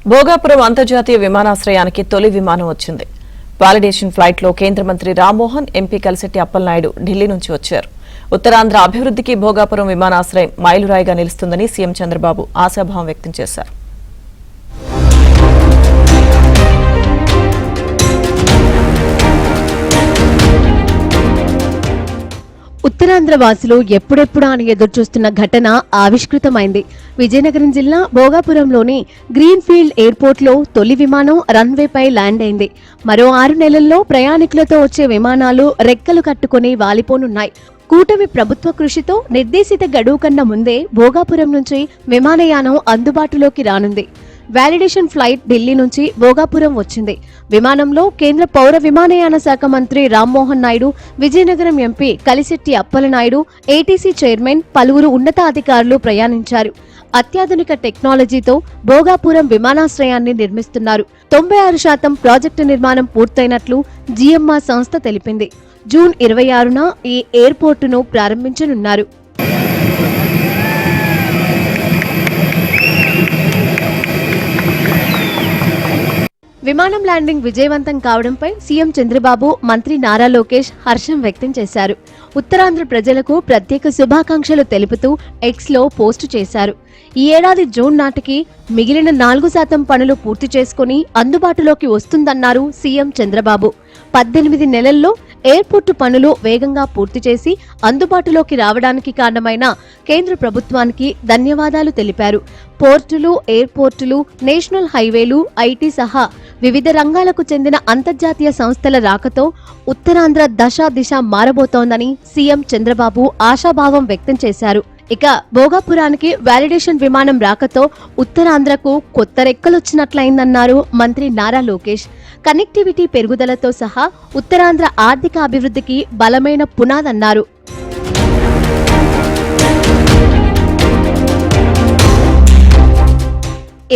భోగాపురం అంతర్జాతీయ విమానాశ్రయానికి తొలి విమానం వచ్చింది. వాలిడేషన్ ఫ్లైట్ లో కేంద్ర మంత్రి రామ్మోహన్, ఎంపీ కలిశెట్టి అప్పలనాయుడు ఢిల్లీ నుంచి వచ్చారు. ఉత్తరాంధ్ర అభివృద్ధికి భోగాపురం విమానాశ్రయం మైలురాయిగా నిలుస్తుందని సీఎం చంద్రబాబు ఆశాభావం వ్యక్తం చేశారు. ఉత్తరాంధ్ర వాసులు ఎప్పుడెప్పుడా అని ఎదురుచూస్తున్న ఘటన ఆవిష్కృతమైంది. విజయనగరం జిల్లా భోగాపురంలోని గ్రీన్ఫీల్డ్ ఎయిర్పోర్ట్ లో తొలి విమానం రన్వేపై ల్యాండ్ అయింది. మరో 6 నెలల్లో ప్రయాణికులతో వచ్చే విమానాలు రెక్కలు కట్టుకుని వాలిపోనున్నాయి. కూటమి ప్రభుత్వ కృషితో నిర్దేశిత గడువు కన్నా ముందే భోగాపురం నుంచి విమానయానం అందుబాటులోకి రానుంది. వాలిడేషన్ ఫ్లైట్ ఢిల్లీ నుంచి భోగాపురం వచ్చింది. విమానంలో కేంద్ర పౌర విమానయాన శాఖ మంత్రి Rammohan Naidu, Vizianagaram MP Kalisetti Appalanaidu, ATC chairman, పలువురు ఉన్నతాధికారులు ప్రయాణించారు. అత్యాధునిక టెక్నాలజీతో భోగాపురం విమానాశ్రయాన్ని నిర్మిస్తున్నారు. 96% ప్రాజెక్టు నిర్మాణం పూర్తయినట్లు జీఎంఆర్ సంస్థ తెలిపింది. జూన్ 26న ఈ ఎయిర్పోర్టును ప్రారంభించనున్నారు. విమానం ల్యాండింగ్ విజయవంతం కావడంపై సీఎం చంద్రబాబు, మంత్రి నారా లోకేష్ హర్షం వ్యక్తం చేశారు. ఉత్తరాంధ్ర ప్రజలకు ప్రత్యేక శుభాకాంక్షలు తెలుపుతూ ఎక్స్లో పోస్టు చేశారు. ఈ ఏడాది జూన్ నాటికి మిగిలిన 4% పనులు పూర్తి చేసుకుని అందుబాటులోకి వస్తుందన్నారు సీఎం చంద్రబాబు. 18 నెలల్లో ఎయిర్పోర్టు పనులు వేగంగా పూర్తి చేసి అందుబాటులోకి రావడానికి కారణమైన కేంద్ర ప్రభుత్వానికి ధన్యవాదాలు తెలిపారు. పోర్టులు, ఎయిర్పోర్టులు, నేషనల్ హైవేలు, ఐటీ సహా వివిధ రంగాలకు చెందిన అంతర్జాతీయ సంస్థల రాకతో ఉత్తరాంధ్ర దిశ మారబోతోందని సీఎం చంద్రబాబు ఆశాభావం వ్యక్తం చేశారు. ఇక భోగాపురానికి వాలిడేషన్ విమానం రాకతో ఉత్తరాంధ్రకు కొత్త రెక్కలొచ్చినట్లయిందన్నారు మంత్రి నారా లోకేష్. కనెక్టివిటీ పెరుగుదలతో సహా ఉత్తరాంధ్ర ఆర్థిక అభివృద్ధికి బలమైన పునాదన్నారు.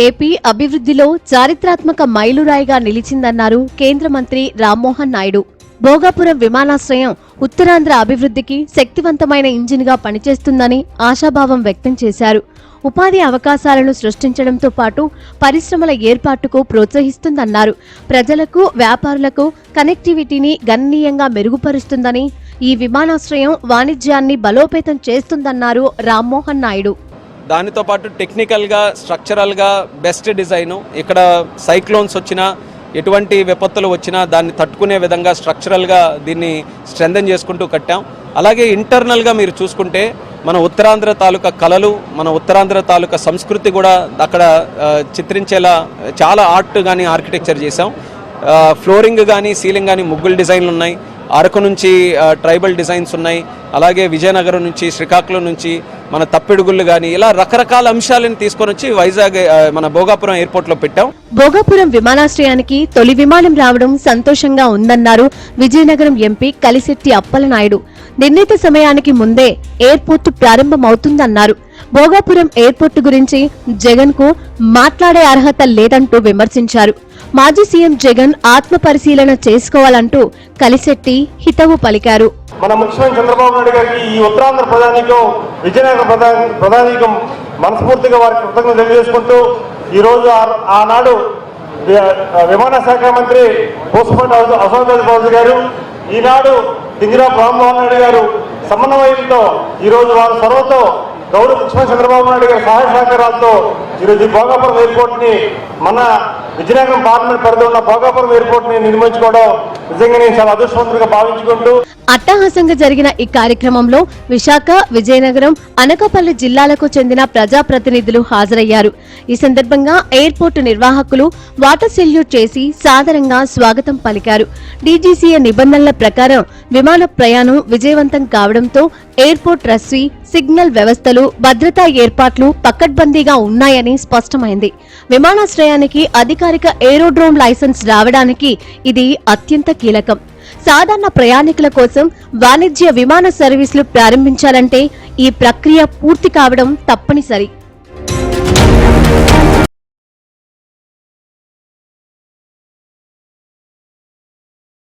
ఏపీ అభివృద్ధిలో చారిత్రాత్మక మైలురాయిగా నిలిచిందన్నారు కేంద్ర మంత్రి రామ్మోహన్ నాయుడు. భోగాపురం విమానాశ్రయం ఉత్తరాంధ్ర అభివృద్ధికి శక్తివంతమైన ఇంజిన్గా పనిచేస్తుందని ఆశాభావం వ్యక్తం చేశారు. ఉపాధి అవకాశాలను సృష్టించడంతో పాటు పరిశ్రమల ఏర్పాటుకు ప్రోత్సహిస్తుందన్నారు. ప్రజలకు, వ్యాపారులకు కనెక్టివిటీని గణనీయంగా మెరుగుపరుస్తుందని, ఈ విమానాశ్రయం వాణిజ్యాన్ని బలోపేతం చేస్తుందన్నారు రామ్మోహన్ నాయుడు. దానితో పాటు టెక్నికల్గా, స్ట్రక్చరల్గా బెస్ట్ డిజైను. ఇక్కడ సైక్లోన్స్ వచ్చినా, ఎటువంటి విపత్తులు వచ్చినా దాన్ని తట్టుకునే విధంగా స్ట్రక్చరల్గా దీన్ని స్ట్రెంథెన్ చేసుకుంటూ కట్టాం. అలాగే ఇంటర్నల్గా మీరు చూసుకుంటే మన ఉత్తరాంధ్ర తాలూకా కళలు, మన ఉత్తరాంధ్ర తాలూకా సంస్కృతి కూడా అక్కడ చిత్రించేలా చాలా ఆర్ట్ కానీ ఆర్కిటెక్చర్ చేసాం. ఫ్లోరింగ్ కానీ, సీలింగ్ కానీ ముగ్గుల డిజైన్లు ఉన్నాయి. అరకు నుంచి ట్రైబల్ డిజైన్స్ ఉన్నాయి. అలాగే విజయనగరం నుంచి, శ్రీకాకుళం నుంచి మన తప్పిడుగుళ్ళు కానీ, ఇలా రకరకాల అంశాలను తీసుకొని వచ్చి వైజాగ్ మన భోగాపురం ఎయిర్పోర్ట్లో పెట్టాం. భోగాపురం విమానాశ్రయానికి తొలి విమానం రావడం సంతోషంగా ఉందన్నారు విజయనగరం ఎంపీ కలిశెట్టి అప్పలనాయుడు. నిర్ణీత సమయానికి ముందే ఎయిర్పోర్టు ప్రారంభమవుతుందన్నారు. భోగాపురం ఎయిర్పోర్టు గురించి జగన్ కు మాట్లాడే అర్హత లేదంటూ విమర్శించారు. మాజీ సీఎం జగన్ ఆత్మ పరిశీలన చేసుకోవాలంటూ కలిశెట్టి హితవు పలికారు. మన ముఖ్యమంత్రి చంద్రబాబు నాయుడు గారికి, ఈ ఉత్తరాంధ్ర ప్రధానికం, విజయనగరం ప్రధానికం మనస్ఫూర్తిగా వారికి కృతజ్ఞతలు తెలియజేసుకుంటూ, ఈరోజు ఆనాడు విమానశాఖ మంత్రి పోసుపల్లి అశోక్ గారు, ఈనాడు కింజరాపు రామ్మోహన్ నాయుడు గారు సమన్వయంతో ఈరోజు వారి చొరవతో గౌరవ ముఖ్యమంత్రి చంద్రబాబు నాయుడు గారి సహాయ సహకారాలతో ఈరోజు ఈ భోగాపురం ఎయిర్పోర్ట్ని, మన విజయనగరం పార్లమెంట్ పరిధి ఉన్న భోగాపురం ఎయిర్పోర్ట్ని నిర్మించుకోవడం నిజంగా నేను చాలా అదృష్టవంతులుగా భావించుకుంటూ. అట్టహాసంగా జరిగిన ఈ కార్యక్రమంలో విశాఖ, విజయనగరం, అనకాపల్లి జిల్లాలకు చెందిన ప్రజాప్రతినిధులు హాజరయ్యారు. ఈ సందర్భంగా ఎయిర్పోర్టు నిర్వాహకులు వాటర్ సెల్యూట్ చేసి సాదరంగా స్వాగతం పలికారు. డీజీసీఏ నిబంధనల ప్రకారం విమాన ప్రయాణం విజయవంతం కావడంతో ఎయిర్పోర్ట్ రస్వీ, సిగ్నల్ వ్యవస్థలు, భద్రతా ఏర్పాట్లు పకడ్బందీగా ఉన్నాయని స్పష్టమైంది. విమానాశ్రయానికి అధికారిక ఏరోడ్రోమ్ లైసెన్స్ రావడానికి ఇది అత్యంత కీలకం. సాధారణ ప్రయాణికుల కోసం వాణిజ్య విమాన సర్వీసులు ప్రారంభించాలంటే ఈ ప్రక్రియ పూర్తి కావడం తప్పనిసరి.